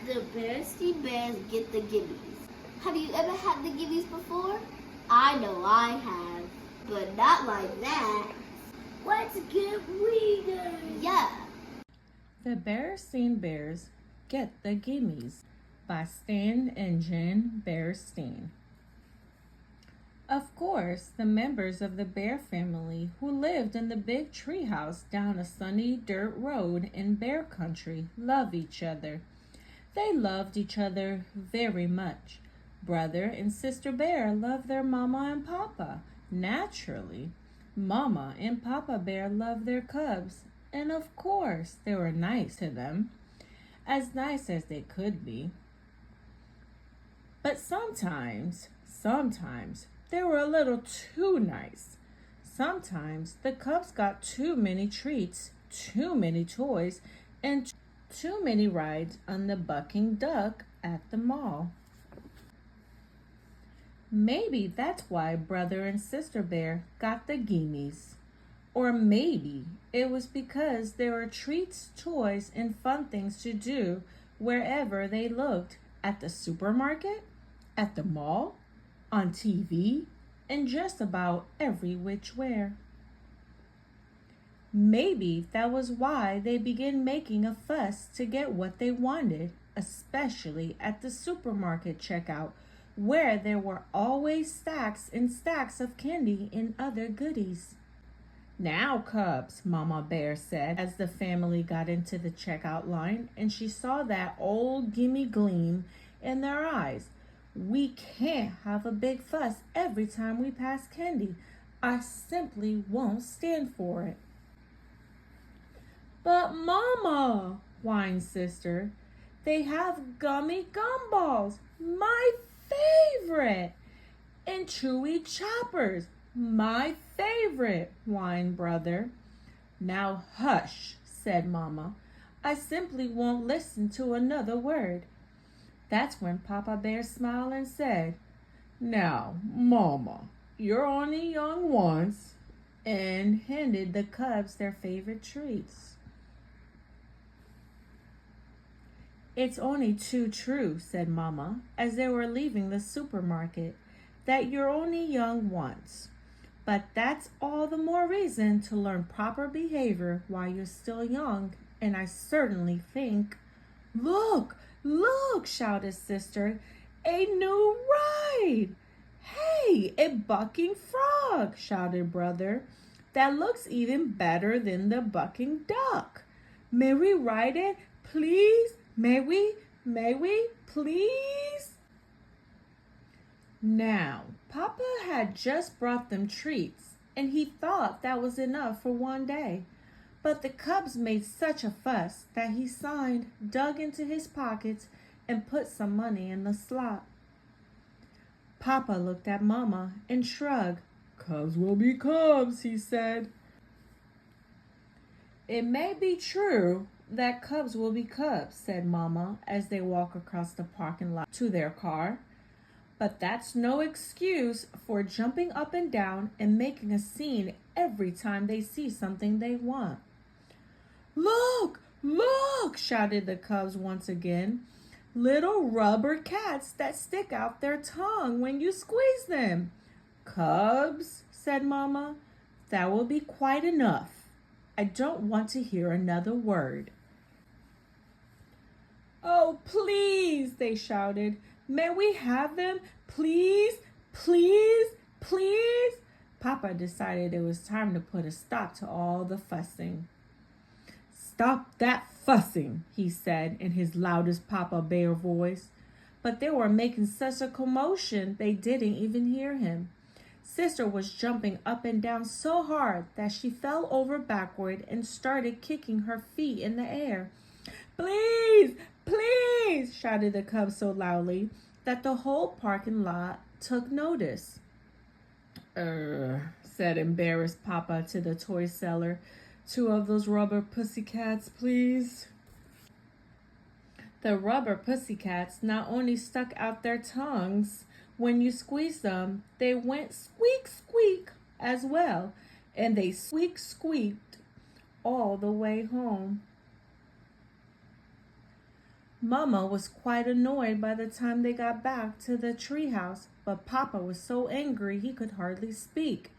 The Berenstain Bears get the Gimmies. Have you ever had the Gimmies before? I know I have, but not like that. Let's get reading. Yeah. The Berenstain Bears Get the Gimmies by Stan and Jen Berenstain. Of course, the members of the bear family who lived in the big treehouse down a sunny dirt road in bear country love each other. They loved each other very much. Brother and Sister Bear loved their mama and papa. Naturally, Mama and Papa Bear loved their cubs, and of course they were nice to them, as nice as they could be. But sometimes they were a little too nice. Sometimes the cubs got too many treats, too many toys, and too many rides on the bucking duck at the mall. Maybe that's why Brother and Sister Bear got the Gimmies. Or maybe it was because there were treats, toys, and fun things to do wherever they looked, at the supermarket, at the mall, on TV, and just about every which where. Maybe that was why they began making a fuss to get what they wanted, especially at the supermarket checkout, where there were always stacks and stacks of candy and other goodies. Now, cubs, Mama Bear said as the family got into the checkout line and she saw that old gimme gleam in their eyes. We can't have a big fuss every time we pass candy. I simply won't stand for it. But Mama, whined Sister, they have gummy gumballs, my favorite, and chewy choppers, my favorite, whined Brother. Now hush, said Mama. I simply won't listen to another word. That's when Papa Bear smiled and said, Now, Mama, you're only young once, and handed the cubs their favorite treats. It's only too true, said Mama, as they were leaving the supermarket, that you're only young once. But that's all the more reason to learn proper behavior while you're still young, and I certainly think... Look, look, shouted Sister, a new ride! Hey, a bucking frog, shouted Brother. That looks even better than the bucking duck. May we ride it, please? May we, please? Now, Papa had just brought them treats, and he thought that was enough for one day. But the cubs made such a fuss that he signed, dug into his pockets, and put some money in the slot. Papa looked at Mama and shrugged. Cubs will be cubs, he said. It may be true that cubs will be cubs, said Mama as they walked across the parking lot to their car. But that's no excuse for jumping up and down and making a scene every time they see something they want. Look, look, shouted the cubs once again. Little rubber cats that stick out their tongue when you squeeze them. Cubs, said Mama, that will be quite enough. I don't want to hear another word. Oh, please, they shouted. May we have them? Please, please, please. Papa decided it was time to put a stop to all the fussing. Stop that fussing, he said in his loudest Papa Bear voice. But they were making such a commotion they didn't even hear him. Sister was jumping up and down so hard that she fell over backward and started kicking her feet in the air. Please, please, shouted the cubs so loudly that the whole parking lot took notice. Said embarrassed Papa to the toy seller. 2 of those rubber pussycats, please. The rubber pussycats not only stuck out their tongues when you squeezed them, they went squeak, squeak as well, and they squeaked all the way home. Mama was quite annoyed by the time they got back to the treehouse, but Papa was so angry he could hardly speak.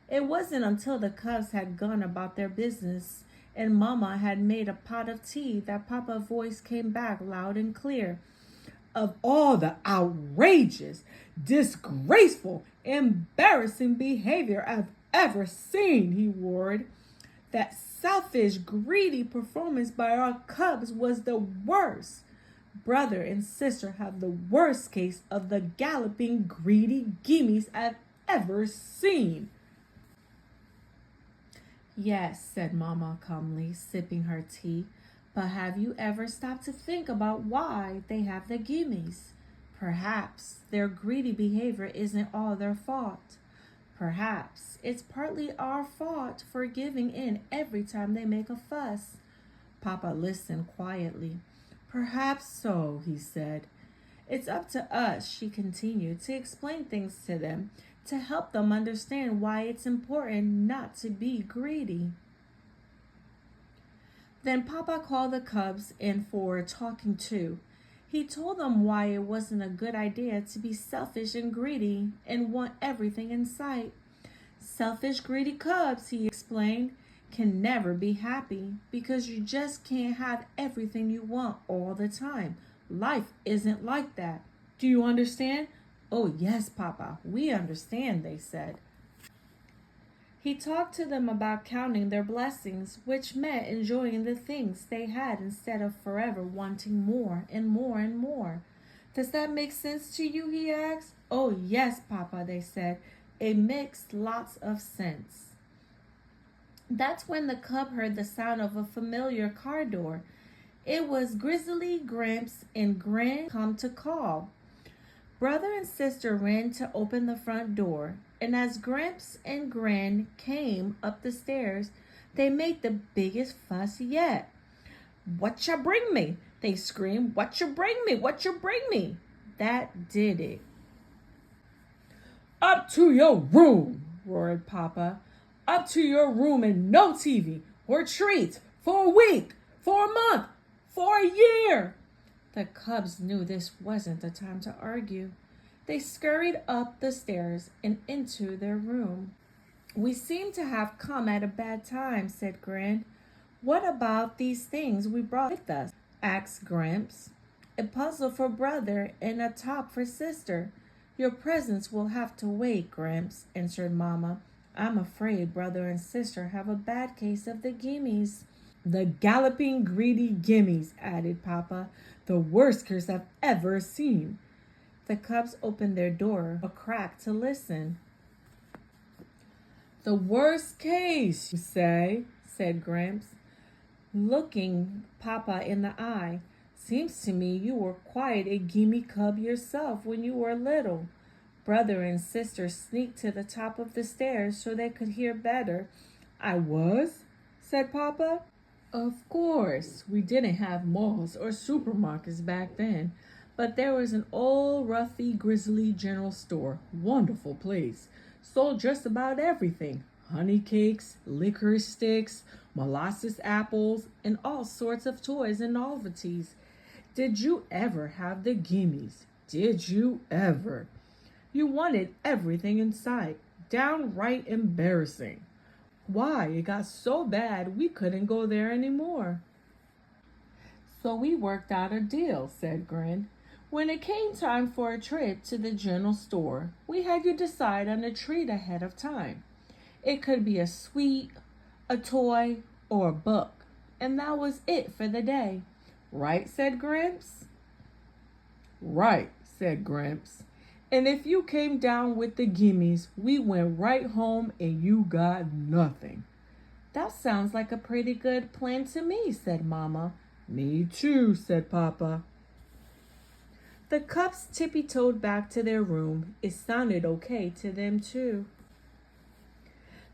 It wasn't until the cubs had gone about their business and Mama had made a pot of tea that Papa's voice came back loud and clear. Of all the outrageous, disgraceful, embarrassing behavior I've ever seen, he roared. That selfish, greedy performance by our cubs was the worst. Brother and sister have the worst case of the galloping, greedy Gimmies I've ever seen. Yes, said Mama calmly, sipping her tea. But have you ever stopped to think about why they have the Gimmies? Perhaps their greedy behavior isn't all their fault. Perhaps it's partly our fault for giving in every time they make a fuss. Papa listened quietly. Perhaps so, he said. It's up to us, she continued, to explain things to them, to help them understand why it's important not to be greedy. Then Papa called the cubs in for a talking to. He told them why it wasn't a good idea to be selfish and greedy and want everything in sight. Selfish, greedy cubs, he explained, can never be happy because you just can't have everything you want all the time. Life isn't like that. Do you understand? Oh, yes, Papa, we understand, they said. He talked to them about counting their blessings, which meant enjoying the things they had instead of forever wanting more and more and more. Does that make sense to you, he asked. Oh, yes, Papa, they said. It makes lots of sense. That's when the cub heard the sound of a familiar car door. It was Grizzly, Gramps, and Gran come to call. Brother and sister ran to open the front door, and as Gramps and Gran came up the stairs, they made the biggest fuss yet. What you bring me? They screamed. What you bring me? What you bring me? That did it. Up to your room, roared Papa. Up to your room and no TV or treats for a week, for a month, for a year. The cubs knew this wasn't the time to argue. They scurried up the stairs and into their room. We seem to have come at a bad time, said Gran. What about these things we brought with us? Asked Gramps. A puzzle for brother and a top for sister. Your presents will have to wait, Gramps, answered Mama. I'm afraid brother and sister have a bad case of the Gimmies. The galloping, greedy Gimmies, added Papa. The worst curse I've ever seen. The cubs opened their door a crack to listen. The worst case, you say, said Gramps, looking Papa in the eye. Seems to me you were quite a Gimme cub yourself when you were little. Brother and sister sneaked to the top of the stairs so they could hear better. I was, said Papa. Of course, we didn't have malls or supermarkets back then, but there was an old roughy grizzly general store, wonderful place, sold just about everything, honey cakes, licorice sticks, molasses apples, and all sorts of toys and novelties. Did you ever have the Gimmies? Did you ever? You wanted everything in sight, downright embarrassing. Why, it got so bad we couldn't go there anymore. So we worked out a deal, said Grin. When it came time for a trip to the general store, we had you decide on a treat ahead of time. It could be a sweet, a toy, or a book, and that was it for the day. Right, said Gramps? Right, said Gramps. And if you came down with the Gimmies, we went right home and you got nothing. That sounds like a pretty good plan to me, said Mama. Me too, said Papa. The cubs tippy-toed back to their room. It sounded okay to them too.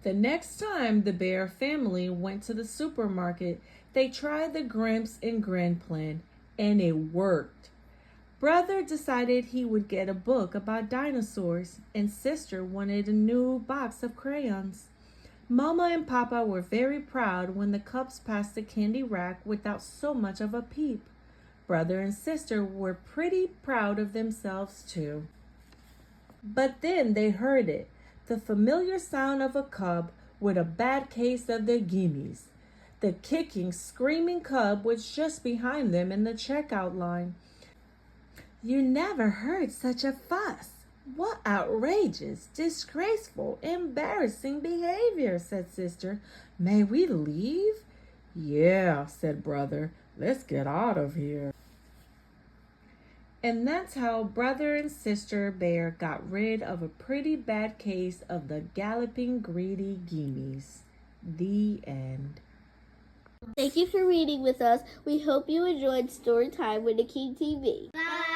The next time the Bear family went to the supermarket, they tried the Gramps and Gran plan, and it worked. Brother decided he would get a book about dinosaurs, and sister wanted a new box of crayons. Mama and Papa were very proud when the cubs passed the candy rack without so much of a peep. brother and sister were pretty proud of themselves too. But then they heard it, the familiar sound of a cub with a bad case of the Gimmies. The kicking, screaming cub was just behind them in the checkout line. You never heard such a fuss. What outrageous, disgraceful, embarrassing behavior, said sister. May we leave? Yeah, said brother. Let's get out of here. And that's how brother and sister bear got rid of a pretty bad case of the galloping greedy Gimmies. The end. Thank you for reading with us. We hope you enjoyed Story Time with NakeemTV. Bye.